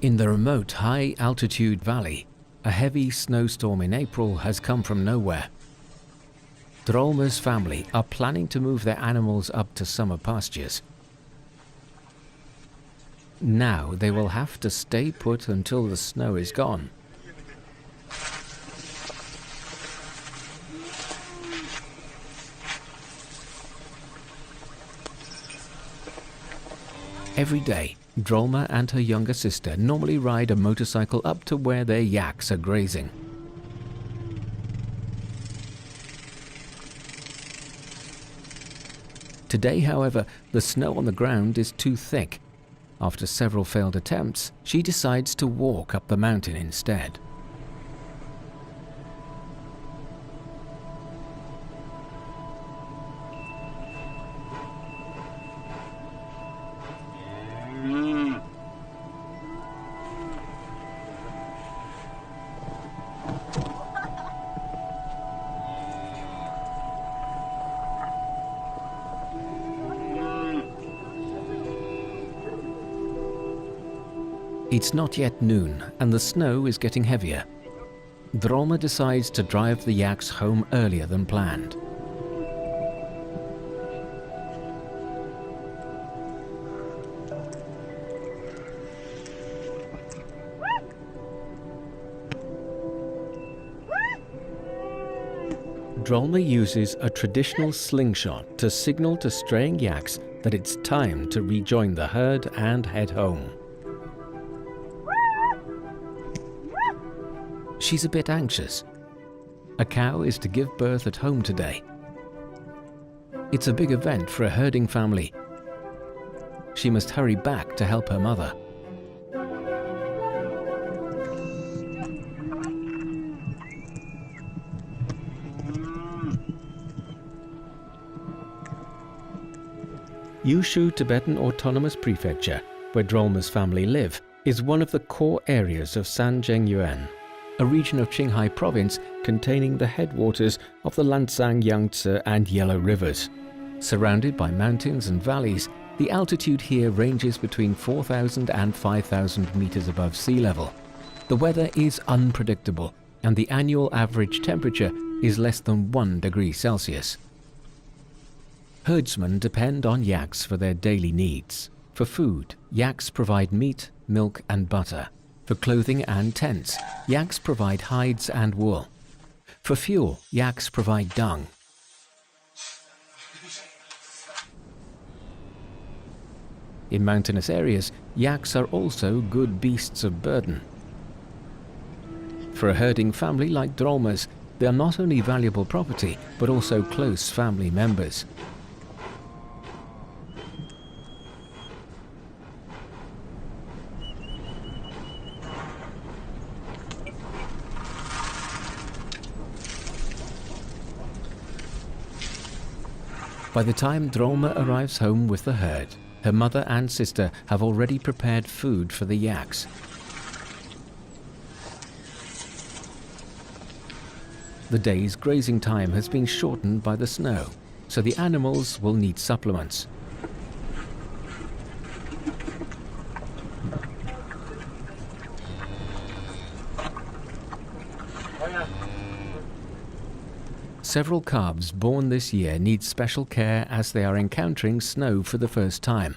In the remote high-altitude valley, a heavy snowstorm in April has come from nowhere. Drolma's family are planning to move their animals up to summer pastures. Now they will have to stay put until the snow is gone. Every day, Drolma and her younger sister normally ride a motorcycle up to where their yaks are grazing. Today, however, the snow on the ground is too thick. After several failed attempts, she decides to walk up the mountain instead. It's not yet noon, and the snow is getting heavier. Drolma decides to drive the yaks home earlier than planned. Drolma uses a traditional slingshot to signal to straying yaks that it's time to rejoin the herd and head home. She's a bit anxious. A cow is to give birth at home today. It's a big event for a herding family. She must hurry back to help her mother. Yushu Tibetan Autonomous Prefecture, where Drolma's family live, is one of the core areas of Zhanjiang, a region of Qinghai province containing the headwaters of the Lancang, Yangtze and Yellow rivers. Surrounded by mountains and valleys, the altitude here ranges between 4,000 and 5,000 meters above sea level. The weather is unpredictable, and the annual average temperature is less than 1 degree Celsius. Herdsmen depend on yaks for their daily needs. For food, yaks provide meat, milk and butter. For clothing and tents, yaks provide hides and wool. For fuel, yaks provide dung. In mountainous areas, yaks are also good beasts of burden. For a herding family like Drolma's, they are not only valuable property, but also close family members. By the time Drolma arrives home with the herd, her mother and sister have already prepared food for the yaks. The day's grazing time has been shortened by the snow, so the animals will need supplements. Several calves born this year need special care as they are encountering snow for the first time.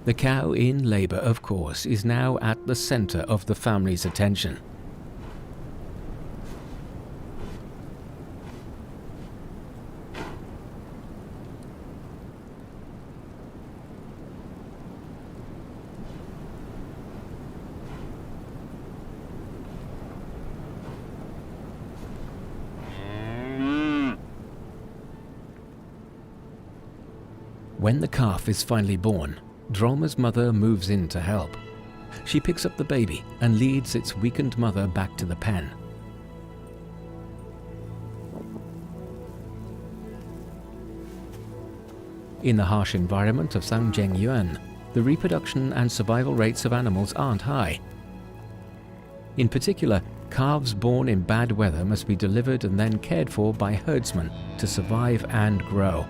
The cow in labor, of course, is now at the center of the family's attention. When the calf is finally born, Drolma's mother moves in to help. She picks up the baby and leads its weakened mother back to the pen. In the harsh environment of Zhanjiang, the reproduction and survival rates of animals aren't high. In particular, calves born in bad weather must be delivered and then cared for by herdsmen to survive and grow.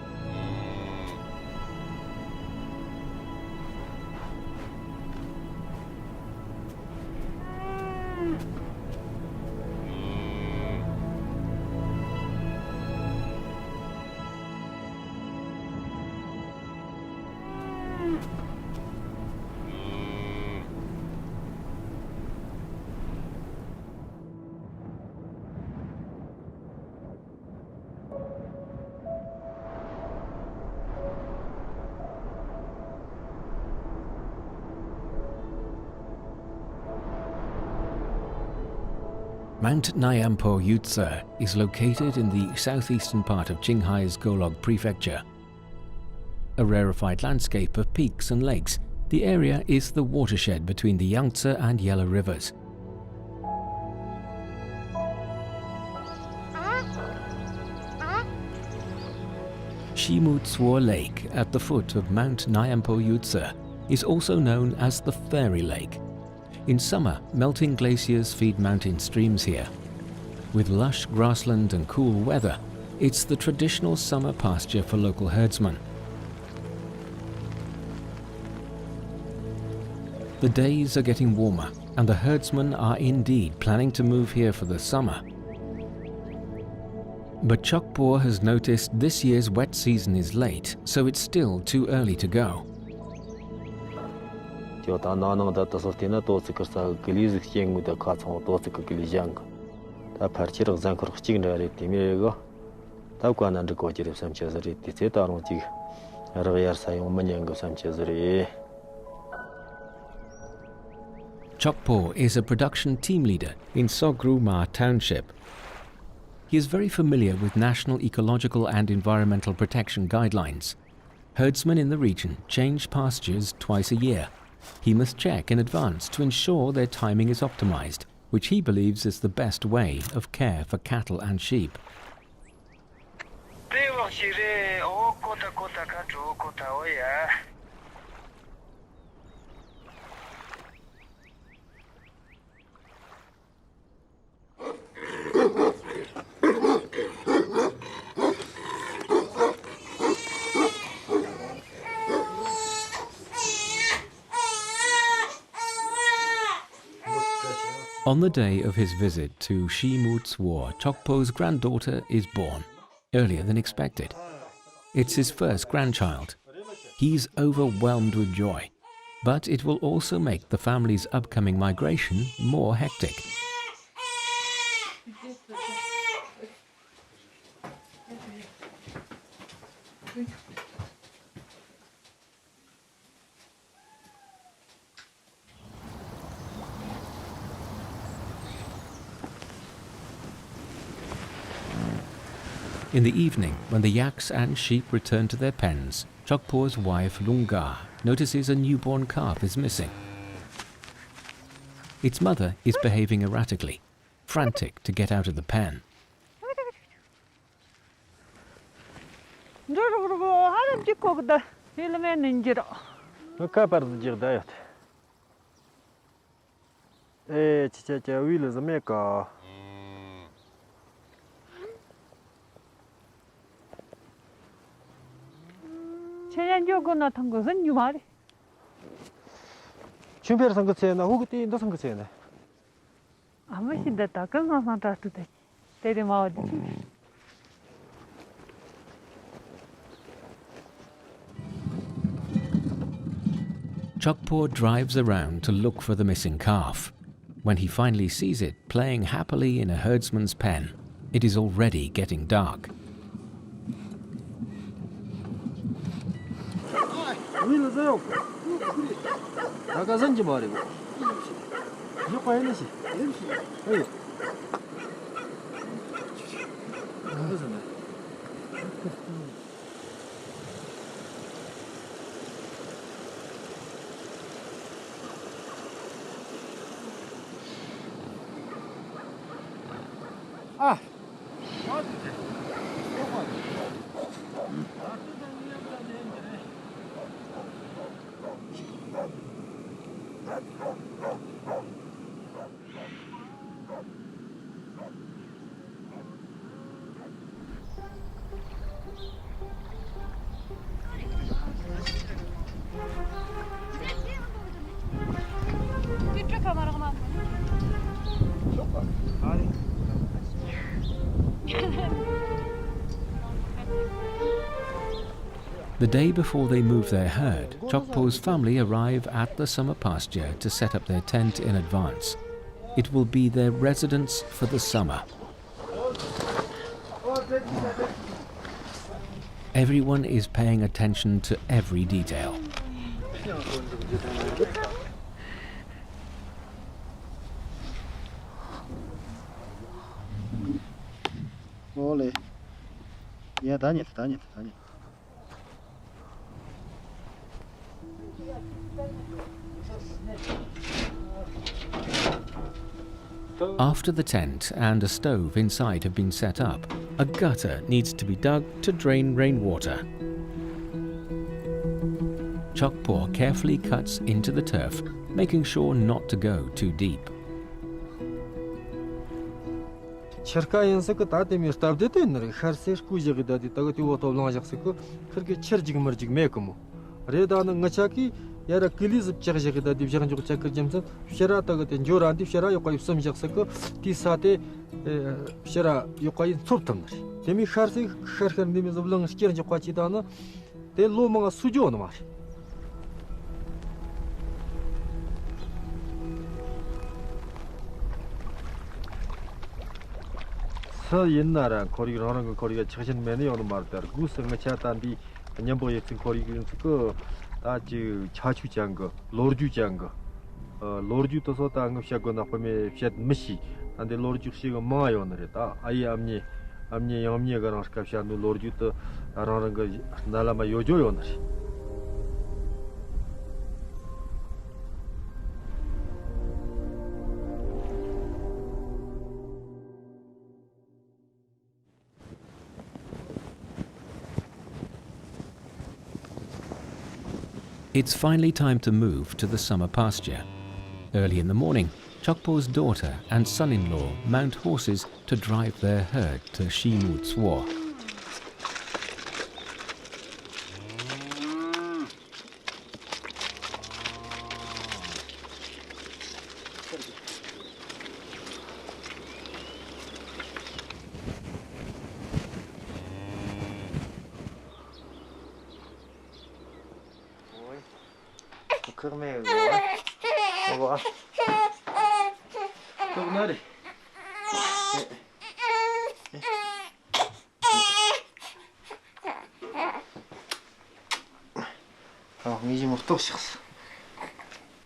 Mount Nampo Yutze is located in the southeastern part of Qinghai's Golog prefecture. A rarefied landscape of peaks and lakes, the area is the watershed between the Yangtze and Yellow rivers. Qimutsuo Lake at the foot of Mount Nampo Yutze is also known as the Fairy Lake. In summer, melting glaciers feed mountain streams here. With lush grassland and cool weather, it's the traditional summer pasture for local herdsmen. The days are getting warmer, and the herdsmen are indeed planning to move here for the summer. But Chokpo has noticed this year's wet season is late, so it's still too early to go. He is very Chokpo is a production team leader in Sogruma Township. He is very familiar with national ecological and environmental protection guidelines. Herdsmen in the region change pastures twice a year. He must check in advance to ensure their timing is optimized, which he believes is the best way of care for cattle and sheep. On the day of his visit to Qimutsuo, Chokpo's granddaughter is born, earlier than expected. It's his first grandchild. He's overwhelmed with joy, but it will also make the family's upcoming migration more hectic. In the evening, when the yaks and sheep return to their pens, Chokpo's wife Lunga notices a newborn calf is missing. Its mother is behaving erratically, frantic to get out of the pen. Chokpo drives around to look for the missing calf. When he finally sees it playing happily in a herdsman's pen, it is already getting dark. The day before they move their herd, Chokpo's family arrive at the summer pasture to set up their tent in advance. It will be their residence for the summer. Everyone is paying attention to every detail. After the tent and a stove inside have been set up, a gutter needs to be dug to drain rainwater. Chokpo carefully cuts into the turf, making sure not to go too deep. Yara kiliz chakjagida dibjagan juk chakr jamsa shara tagat joran dib shara yoqay usam jaksako ti sate shara yoqay tsoptamlar demi kharsi kharkhan demi zublang skir joqachi dana de lo manga sujo on var sa yenara kori ronang kori chakjan meni on martar gusang chatandi nyambo yetsin kori ko 아주 자주 장거 로르주 장거 로르주 도서 당급 시작거나 보면 셋 미시 안데 로르주 시가 마요 오늘이다 아이 암니 염니 가랑 스카샤노 로르주도 아라는 거 날라마 요조요 오늘. It's finally time to move to the summer pasture. Early in the morning, Chokpo's daughter and son-in-law mount horses to drive their herd to Shimu Tsuo.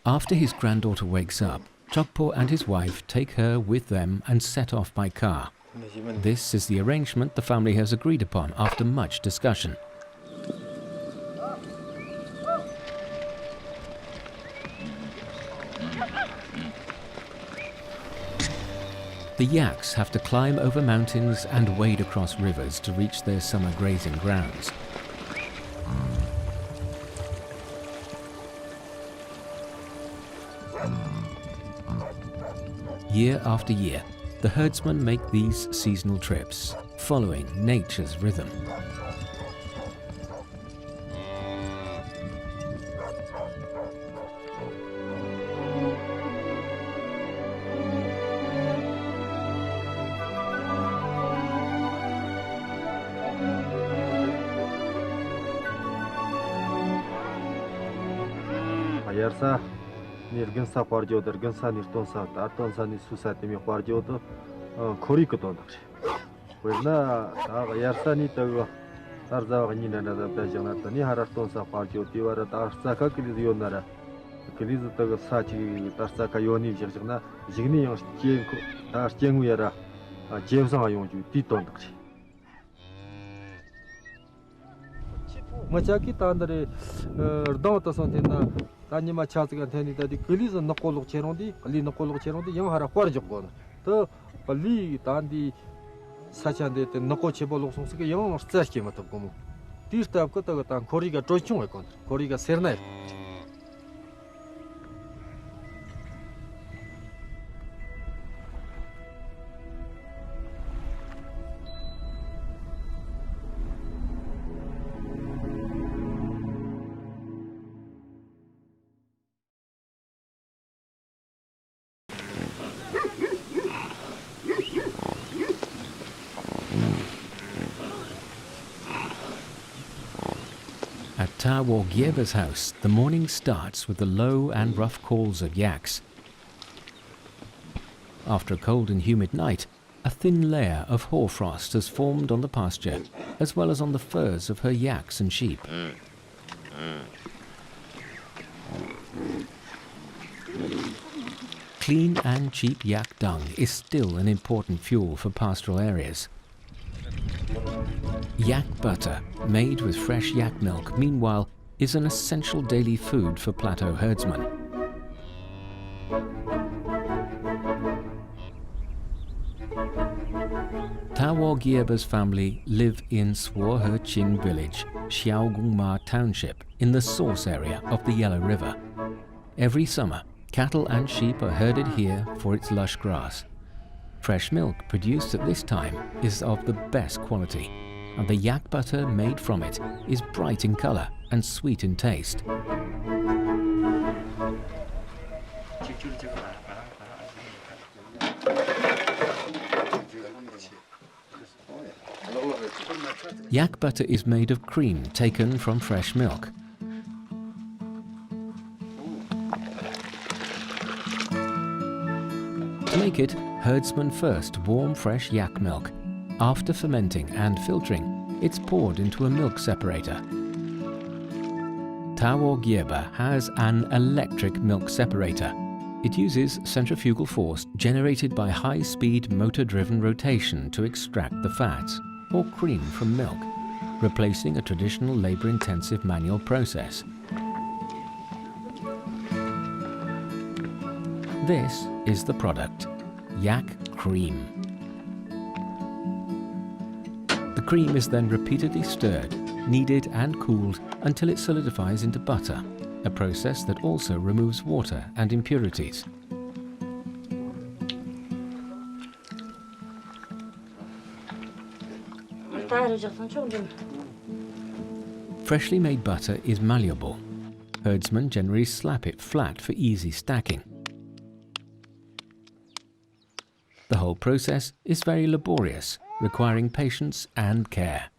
After his granddaughter wakes up, Chokpo and his wife take her with them and set off by car. This is the arrangement the family has agreed upon after much discussion. The yaks have to climb over mountains and wade across rivers to reach their summer grazing grounds. Year after year, the herdsmen make these seasonal trips, following nature's rhythm. Ayarsa nirginsa parjoder ginsa nirtonsa tartonsa ni susatimi parjodo korikotondak. Wena ayarsa ni tago tarza ni nana da bajanata ni harartonsa parjodi wara tarsa ka kiliz yonara kiliz tago sachi tarsa ka yoni jirjigna jigni yang jenko tar jengu yara jevsanga yongju titondak. Machaki tandare rdota sontina Tanima Chasga Tenita, the Kulis and Nokolo Cherondi, Ali Nokolo Cherondi, Yamara Quarjokon, the Pali Tandi Sachan de Nokochebolo Sonska, Yam or Sachimatokomo. This type Kotagatan, Koriga Trochon, Koriga Sernet. At Tawo Gyeba's house, the morning starts with the low and rough calls of yaks. After a cold and humid night, a thin layer of hoarfrost has formed on the pasture, as well as on the furs of her yaks and sheep. Clean and cheap yak dung is still an important fuel for pastoral areas. Yak butter, made with fresh yak milk, meanwhile, is an essential daily food for plateau herdsmen. Tawo Gyeba's family live in Swo-He-Ching village, Xiaogongma township, in the source area of the Yellow River. Every summer, cattle and sheep are herded here for its lush grass. Fresh milk produced at this time is of the best quality, and the yak butter made from it is bright in color and sweet in taste. Yak butter is made of cream taken from fresh milk. To make it, herdsmen first warm fresh yak milk. After fermenting and filtering, it's poured into a milk separator. Tawo Gyeba has an electric milk separator. It uses centrifugal force generated by high-speed motor-driven rotation to extract the fats, or cream, from milk, replacing a traditional labor-intensive manual process. This is the product, yak cream. The cream is then repeatedly stirred, kneaded and cooled until it solidifies into butter, a process that also removes water and impurities. Freshly made butter is malleable. Herdsmen generally slap it flat for easy stacking. The whole process is very laborious, requiring patience and care.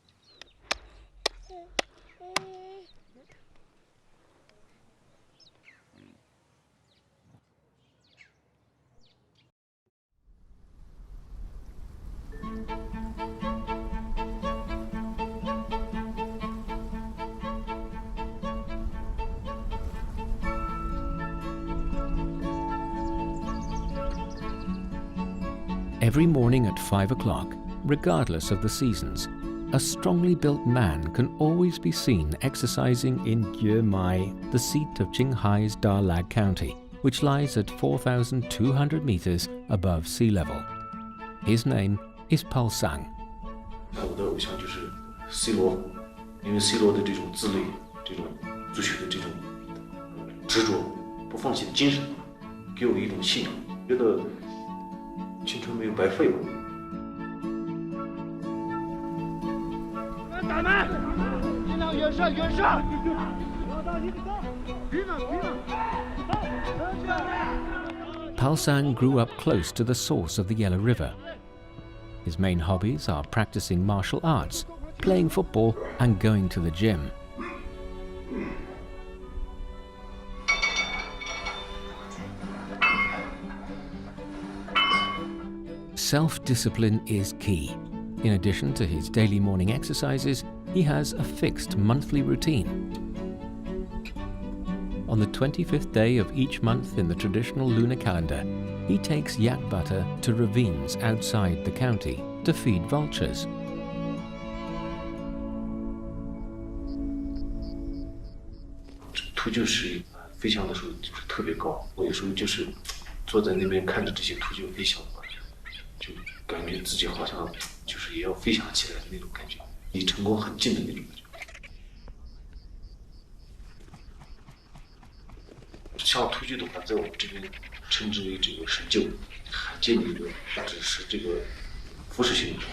Every morning at 5 o'clock, regardless of the seasons, a strongly built man can always be seen exercising in Gyemai, the seat of Qinghai's Dalag County, which lies at 4,200 meters above sea level. His name is Palang. 我的偶像就是 C 罗，因为 C 罗的这种自律、这种足球的这种执着、不放弃的精神，给我一种信仰，觉得青春没有白费过。打门，尽量远射，远射。Palang grew up close to the source of the Yellow River. His main hobbies are practicing martial arts, playing football and going to the gym. Self-discipline is key. In addition to his daily morning exercises, he has a fixed monthly routine. On the 25th day of each month in the traditional lunar calendar, he takes yak butter to ravines outside the county to feed vultures.秃鹫是飞翔的时候就是特别高，我有时候就是坐在那边看着这些秃鹫飞翔，就感觉自己好像就是也要飞翔起来的那种感觉，离成功很近的那种感觉。像秃鹫的话，在我们这边称之为这个神鹫，罕见的一个，只是这个服饰性的。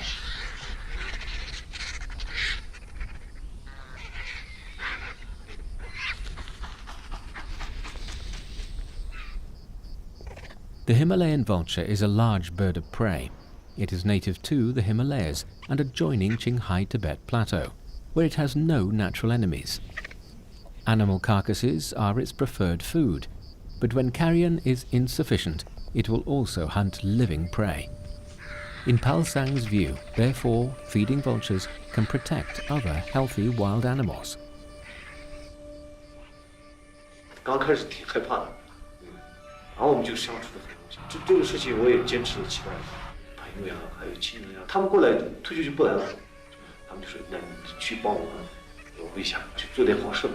The Himalayan vulture is a large bird of prey. It is native to the Himalayas and adjoining Qinghai-Tibet plateau, where it has no natural enemies. Animal carcasses are its preferred food, but when carrion is insufficient, it will also hunt living prey. In Palsang's view, therefore, feeding vultures can protect other healthy wild animals. 刚开始挺害怕的，然后我们就相处得很融洽。这个事情我也坚持了7、8年，朋友呀，还有亲人呀，他们过来退休就不来了，他们就说：“那你去帮我们喂下，去做点好事。”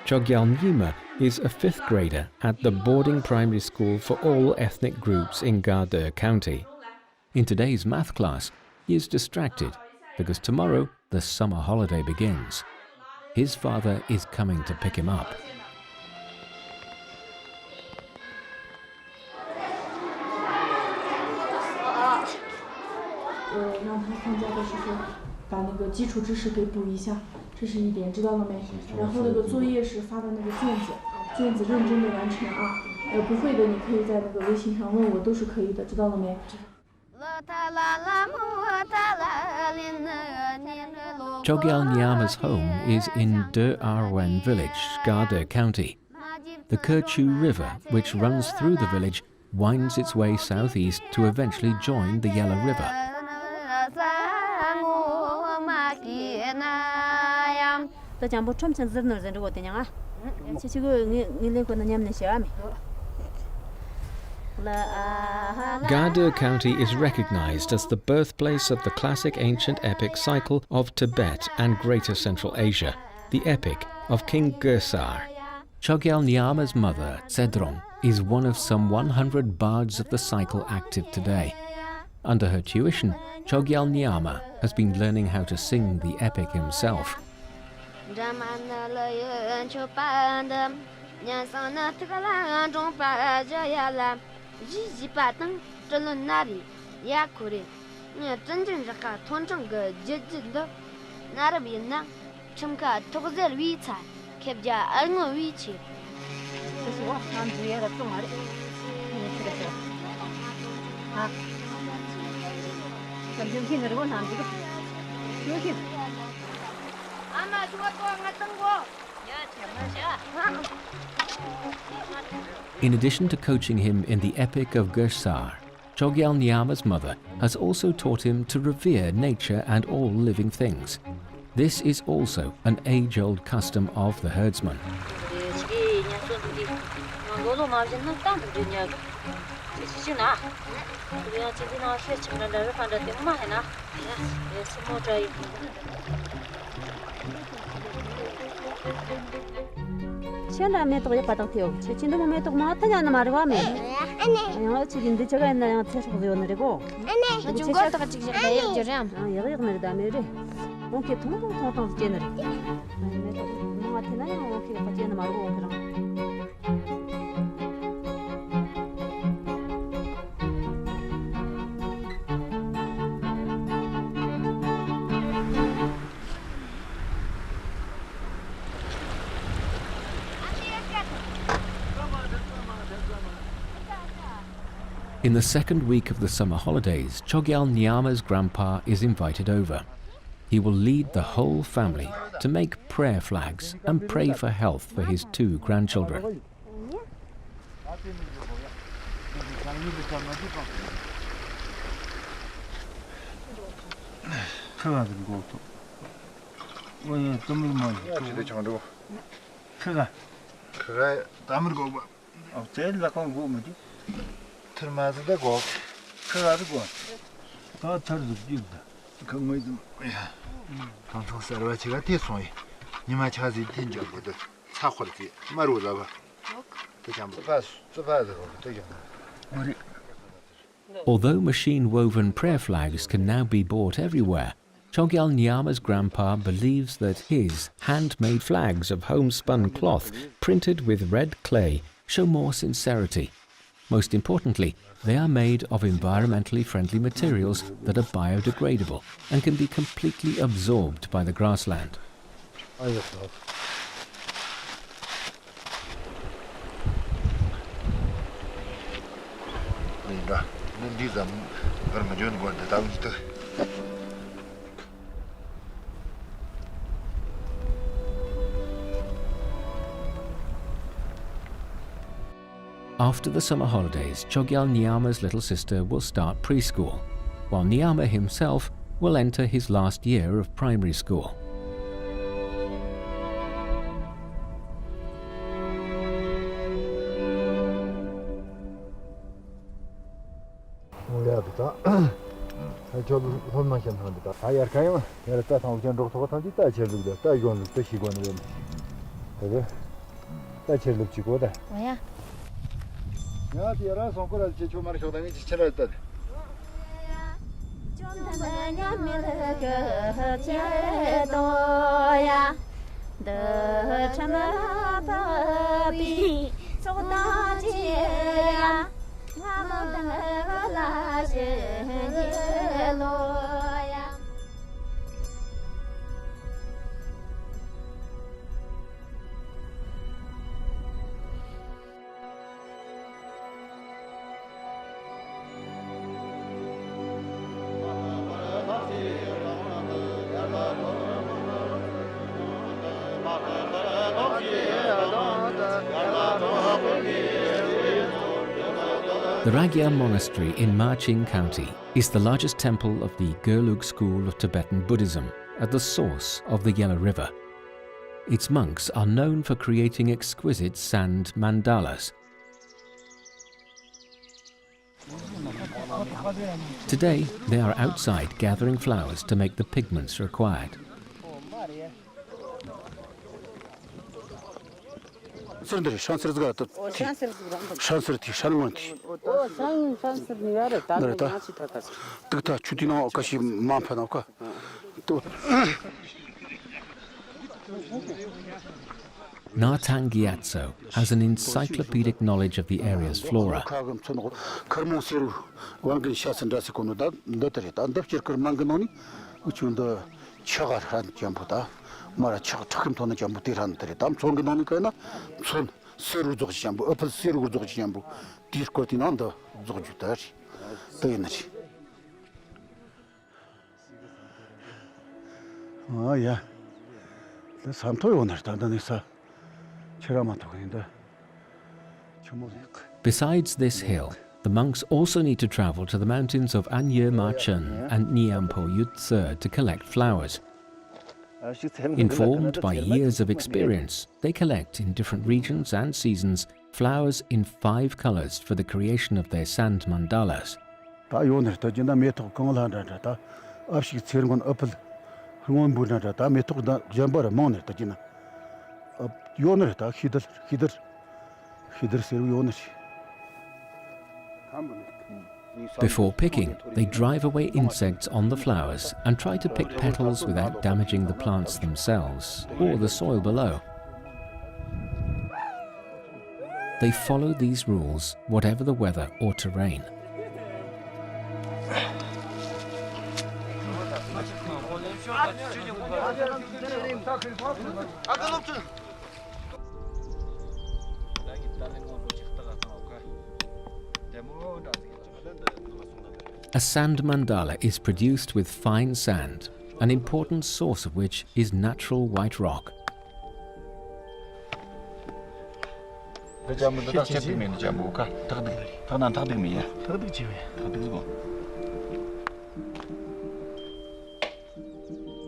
Chogyal Nyima is a 5th grader at the boarding primary school for all ethnic groups in Gardeur County. In today's math class, he is distracted because tomorrow the summer holiday begins. His father is coming to pick him up. 让他放假的时候把那个基础知识给补一下，这是一点，知道了没？然后那个作业是发的那个卷子认真的完成啊。不会的你可以在那个微信上问我，都是可以的，知道了没Chogyal Nyama's home is in De Arwen village, Gardeur County. The Kirchu River, which runs through the village, winds its way southeast to eventually join the Yellow River. Gardeur County is recognized as the birthplace of the classic ancient epic cycle of Tibet and Greater Central Asia, the epic of King Gesar. Chogyal Nyama's mother, Tsedrong, is one of some 100 bards of the cycle active today. Under her tuition, Chogyal Nyama has been learning how to sing the epic himself. In addition to coaching him in the epic of Gesar, Chogyal Nyama's mother has also taught him to revere nature and all living things. This is also an age-old custom of the herdsman. In the second week of the summer holidays, Chogyal Nyama's grandpa is invited over. He will lead the whole family to make prayer flags and pray for health for his 2 grandchildren. 车子给我走。我也这么忙。这得抢着。车。可咱们搞吧。哦，这là con gỗ mà chứ. Thật mà rất có.车子过。到车子就的。可没怎么。哎呀，刚从山外去个地松，你们瞧这地脚不得，擦活的地，马路了吧？这讲不。这把子这讲。Although machine-woven prayer flags can now be bought everywhere, Chogyal Nyama's grandpa believes that his handmade flags of homespun cloth printed with red clay show more sincerity. Most importantly, they are made of environmentally friendly materials that are biodegradable and can be completely absorbed by the grassland. After the summer holidays, Chogyal Nyama's little sister will start preschool, while Nyama himself will enter his last year of primary school. 야, 디라 손가락 저 말을 쇼당이 지쳐라다. The Ragyal Monastery in Marching County is the largest temple of the Gelug school of Tibetan Buddhism at the source of the Yellow River. Its monks are known for creating exquisite sand mandalas. Today, they are outside gathering flowers to make the pigments required. Nartang Gyatso has an encyclopedic knowledge of the area's flora. Oh yeah. That's Besides this hill, the monks also need to travel to the mountains of Anye Ma Chen and Nyampo Yutse to collect flowers. Informed by years of experience, they collect in different regions and seasons flowers in 5 colors for the creation of their sand mandalas. Before picking, they drive away insects on the flowers and try to pick petals without damaging the plants themselves or the soil below. They follow these rules, whatever the weather or terrain. A sand mandala is produced with fine sand, an important source of which is natural white rock.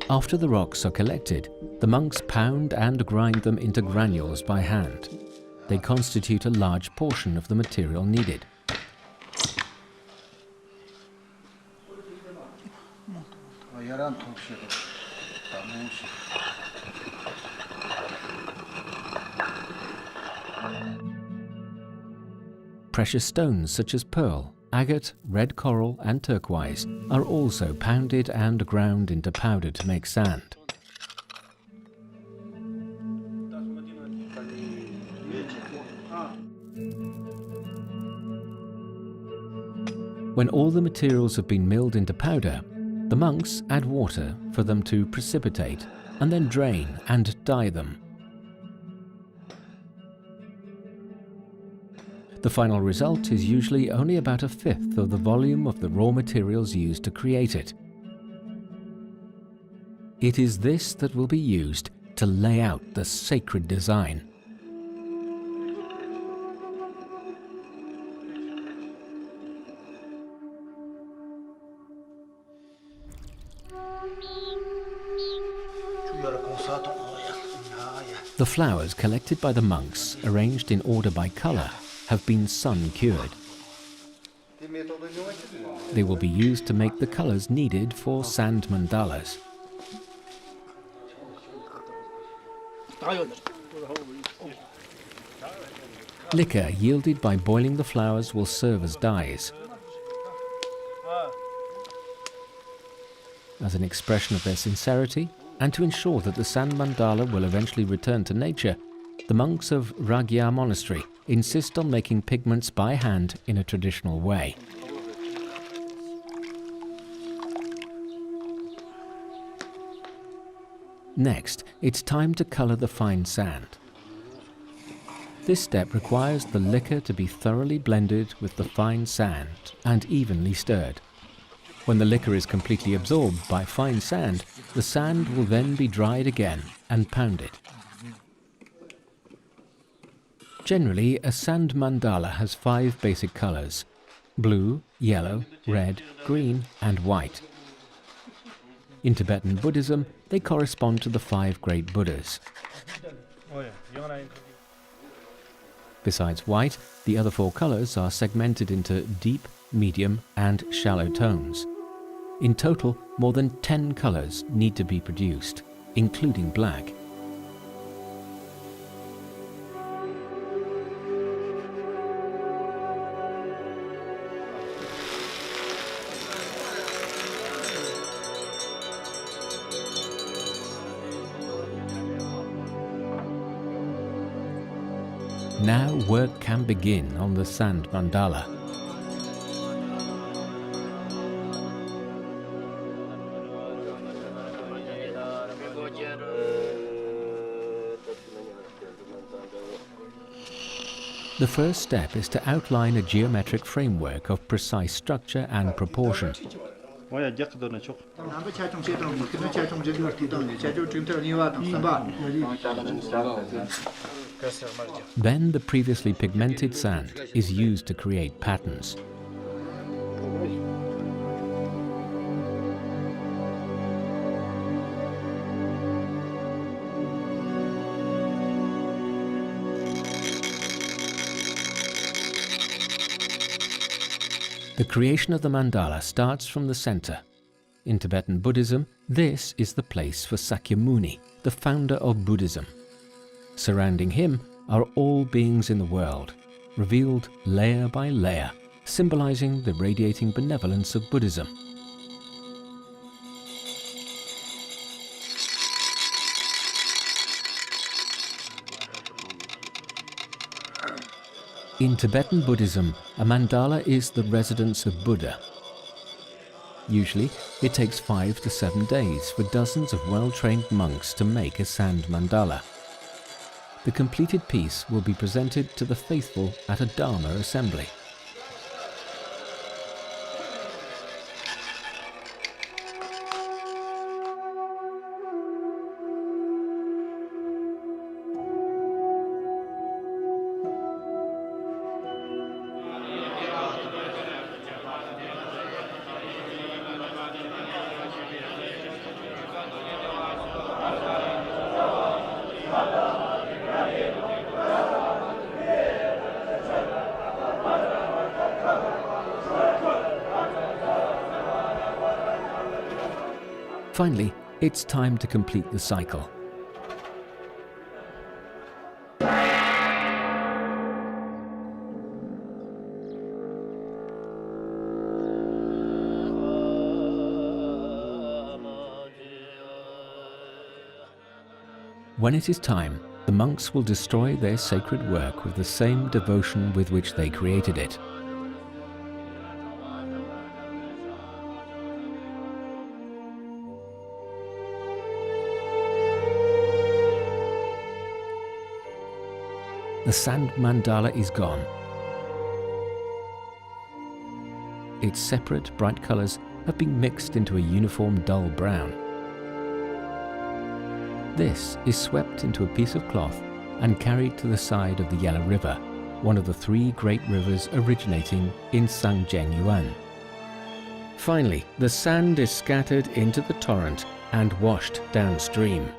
After the rocks are collected, the monks pound and grind them into granules by hand. They constitute a large portion of the material needed. Precious stones such as pearl, agate, red coral and turquoise are also pounded and ground into powder to make sand. When all the materials have been milled into powder, the monks add water for them to precipitate and then drain and dye them. The final result is usually only about a fifth of the volume of the raw materials used to create it. It is this that will be used to lay out the sacred design. The flowers collected by the monks, arranged in order by color, have been sun-cured. They will be used to make the colors needed for sand mandalas. Liquor yielded by boiling the flowers will serve as dyes. As an expression of their sincerity, and to ensure that the sand mandala will eventually return to nature, the monks of Raghya Monastery insist on making pigments by hand in a traditional way. Next, it's time to color the fine sand. This step requires the liquor to be thoroughly blended with the fine sand and evenly stirred. When the liquor is completely absorbed by fine sand, the sand will then be dried again and pounded. Generally, a sand mandala has 5 basic colors: blue, yellow, red, green, and white. In Tibetan Buddhism, they correspond to the 5 great Buddhas. Besides white, the other 4 colors are segmented into deep, medium, and shallow tones. In total, more than 10 colors need to be produced, including black. Now work can begin on the sand mandala. The first step is to outline a geometric framework of precise structure and proportion. Then the previously pigmented sand is used to create patterns. The creation of the mandala starts from the center. In Tibetan Buddhism, this is the place for Sakyamuni, the founder of Buddhism. Surrounding him are all beings in the world, revealed layer by layer, symbolizing the radiating benevolence of Buddhism. In Tibetan Buddhism, a mandala is the residence of Buddha. Usually, it takes 5 to 7 days for dozens of well-trained monks to make a sand mandala. The completed piece will be presented to the faithful at a Dharma assembly. Finally, it's time to complete the cycle. When it is time, the monks will destroy their sacred work with the same devotion with which they created it. The sand mandala is gone. Its separate bright colors have been mixed into a uniform dull brown. This is swept into a piece of cloth and carried to the side of the Yellow River, one of the 3 great rivers originating in Zhanjiang. Finally, the sand is scattered into the torrent and washed downstream.